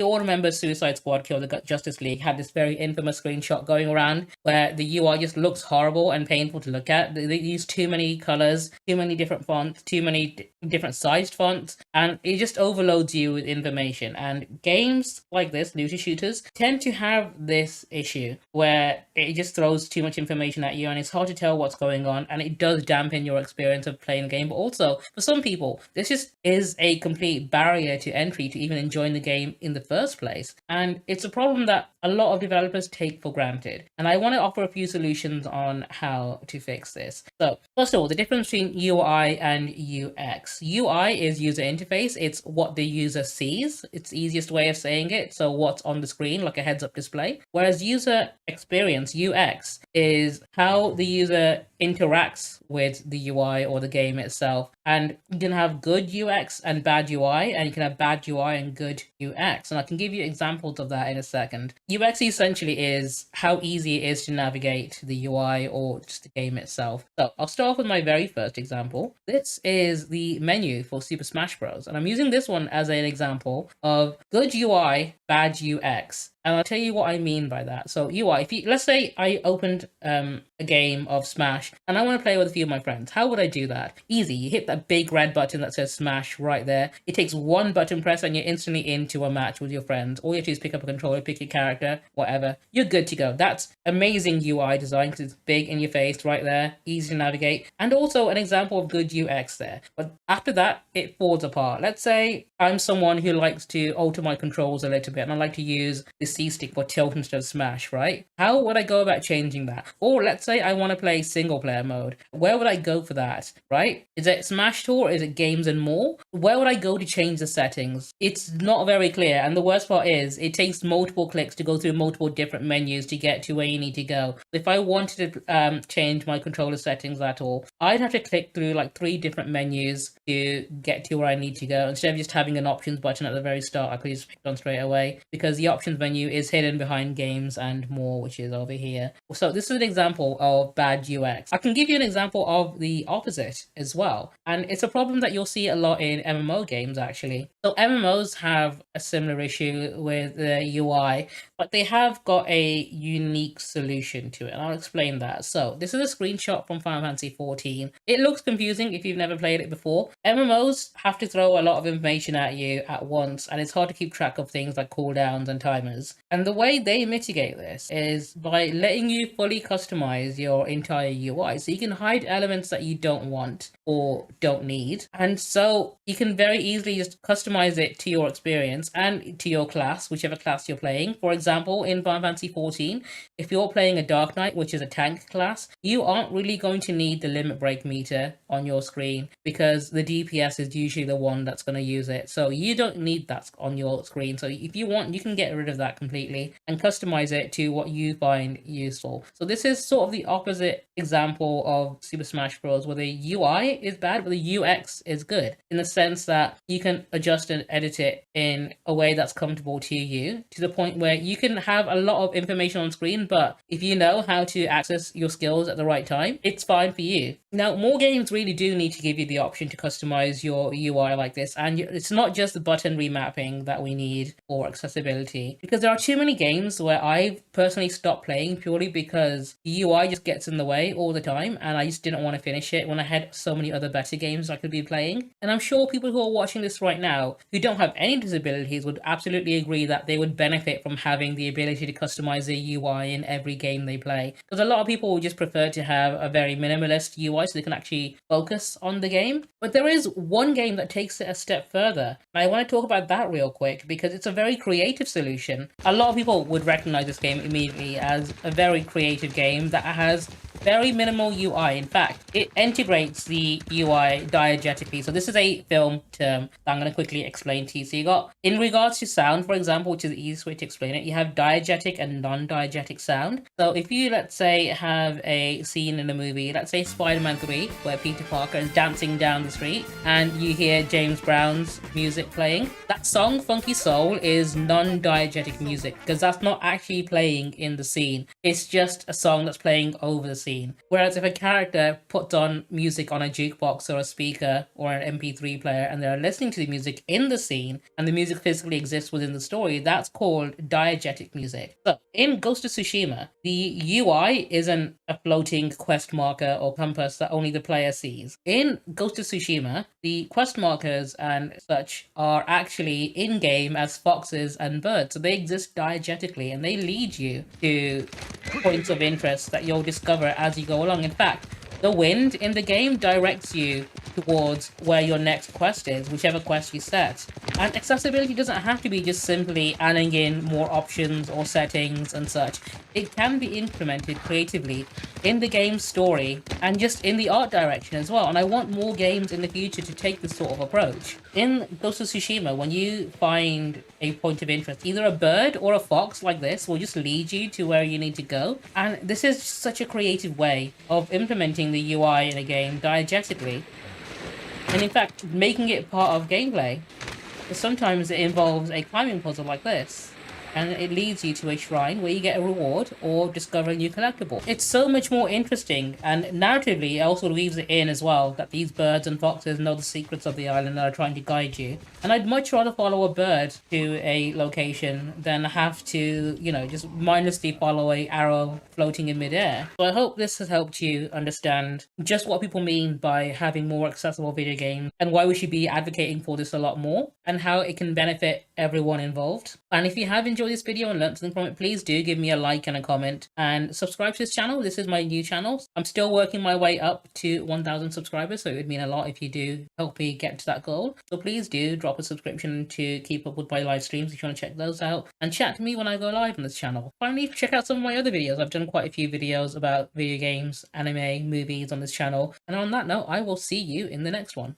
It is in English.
You all remember Suicide Squad Kill the Justice League had this very infamous screenshot going around where the UI just looks horrible and painful to look at. They use too many colors, too many different fonts, too many different sized fonts, and it just overloads you with information. And games like this, looter shooters, tend to have this issue where it just throws too much information at you and it's hard to tell what's going on, and it does dampen your experience of playing the game. But also, for some people, this just is a complete barrier to entry to even enjoying the game in the first place. And it's a problem that a lot of developers take for granted. And I want to offer a few solutions on how to fix this. So, first of all, the difference between UI and UX. UI is user interface, it's what the user sees. It's the easiest way of saying it. So, what's on the screen, like a heads up display. Whereas user experience, UX, is how the user interacts with the UI or the game itself. And you can have good UX and bad UI, and you can have bad UI and good UX. And I can give you examples of that in a second. UX essentially is how easy it is to navigate the UI or just the game itself. So I'll start off with my very first example. This is the menu for Super Smash Bros. And I'm using this one as an example of good UI, bad UX. And I'll tell you what I mean by that. So UI, if you, let's say I opened a game of Smash and I want to play with a few of my friends. How would I do that? Easy. You hit that big red button that says Smash right there. It takes one button press and you're instantly into a match with your friends. All you have to do is pick up a controller, pick your character, whatever. You're good to go. That's amazing UI design because it's big in your face right there, easy to navigate, and also an example of good UX there. But after that, it falls apart. Let's say I'm someone who likes to alter my controls a little bit and I like to use the C-stick for tilt instead of smash, right? How would I go about changing that? Or let's say I want to play single player mode. Where would I go for that, right? Is it Smash Tour? Is it Games and More? Where would I go to change the settings? It's not very clear. And the worst part is it takes multiple clicks to go through multiple different menus to get to where you need to go. If I wanted to change my controller settings at all, I'd have to click through like 3 different menus to get to where I need to go. Instead of just having an options button at the very start, I could just pick it on straight away because the options menu is hidden behind Games and More, which is over here. So this is an example of bad UX. I can give you an example of the opposite as well. And it's a problem that you'll see a lot in MMO games actually. So MMOs have a similar issue with the UI, but they have got a unique solution to it. And I'll explain that. So this is a screenshot from Final Fantasy XIV. It looks confusing if you've never played it before. MMOs have to throw a lot of information at you at once, and it's hard to keep track of things like cooldowns and timers. And the way they mitigate this is by letting you fully customize your entire UI. So you can hide elements that you don't want or don't need. And so you can very easily just customize it to your experience and to your class, whichever class you're playing. For example, in Final Fantasy XIV, if you're playing a Dark Knight, which is a tank class, you aren't really going to need the limit break meter on your screen because the DPS is usually the one that's going to use it. So you don't need that on your screen. So if you want, you can get rid of that completely and customize it to what you find useful. So this is sort of the opposite example of Super Smash Bros. Where the UI is bad, but the UX is good in the sense that you can adjust and edit it in a way that's comfortable to you, to the point where you can have a lot of information on screen, but if you know how to access your skills at the right time, it's fine for you. Now, more games really do need to give you the option to customize your UI like this, and it's not just the button remapping that we need for accessibility, because there are too many games where I've personally stopped playing purely because the UI just gets in the way all the time, and I just didn't want to finish it when I had so many other better games I could be playing. And I'm sure people who are watching this right now who don't have any disabilities would absolutely agree that they would benefit from having the ability to customize their UI in every game they play, because a lot of people would just prefer to have a very minimalist UI so they can actually focus on the game. But there is one game that takes it a step further, and I want to talk about that real quick because it's a very creative solution. A lot of people would recognize this game immediately as a very creative game that has very minimal UI. In fact, it integrates the UI diegetically. So this is a film term that I'm going to quickly explain to you. So you got, in regards to sound, for example, which is the easiest way to explain it, you have diegetic and non-diegetic sound. So if you, let's say, have a scene in a movie, let's say Spider-Man 3, where Peter Parker is dancing down the street, and you hear James Brown's music playing, that song, Funky Soul, is non-diegetic music, because that's not actually playing in the scene. It's just a song that's playing over the scene. scene. Whereas if a character puts on music on a jukebox or a speaker or an MP3 player and they're listening to the music in the scene and the music physically exists within the story, that's called diegetic music. So in Ghost of Tsushima, the UI isn't a floating quest marker or compass that only the player sees. In Ghost of Tsushima, the quest markers and such are actually in-game as foxes and birds. So they exist diegetically and they lead you to points of interest that you'll discover as you go along. In fact, the wind in the game directs you towards where your next quest is, whichever quest you set. And accessibility doesn't have to be just simply adding in more options or settings and such. It can be implemented creatively in the game's story and just in the art direction as well. And I want more games in the future to take this sort of approach. In Ghost of Tsushima, when you find a point of interest, either a bird or a fox like this will just lead you to where you need to go. And this is such a creative way of implementing the UI in a game diegetically. And in fact, making it part of gameplay. Sometimes it involves a climbing puzzle like this, and it leads you to a shrine where you get a reward or discover a new collectible. It's so much more interesting, and narratively it also weaves it in as well, that these birds and foxes know the secrets of the island and are trying to guide you. And I'd much rather follow a bird to a location than have to, just mindlessly follow a arrow floating in midair. So I hope this has helped you understand just what people mean by having more accessible video games and why we should be advocating for this a lot more and how it can benefit everyone involved. And if you have enjoyed this video and learned something from it, please do give me a like and a comment and subscribe to this channel. This is my new channel. I'm still working my way up to 1,000 subscribers, so it would mean a lot if you do help me get to that goal. So please do drop a subscription to keep up with my live streams if you want to check those out, and chat to me when I go live on this channel. Finally, check out some of my other videos. I've done quite a few videos about video games, anime, movies on this channel. And on that note, I will see you in the next one.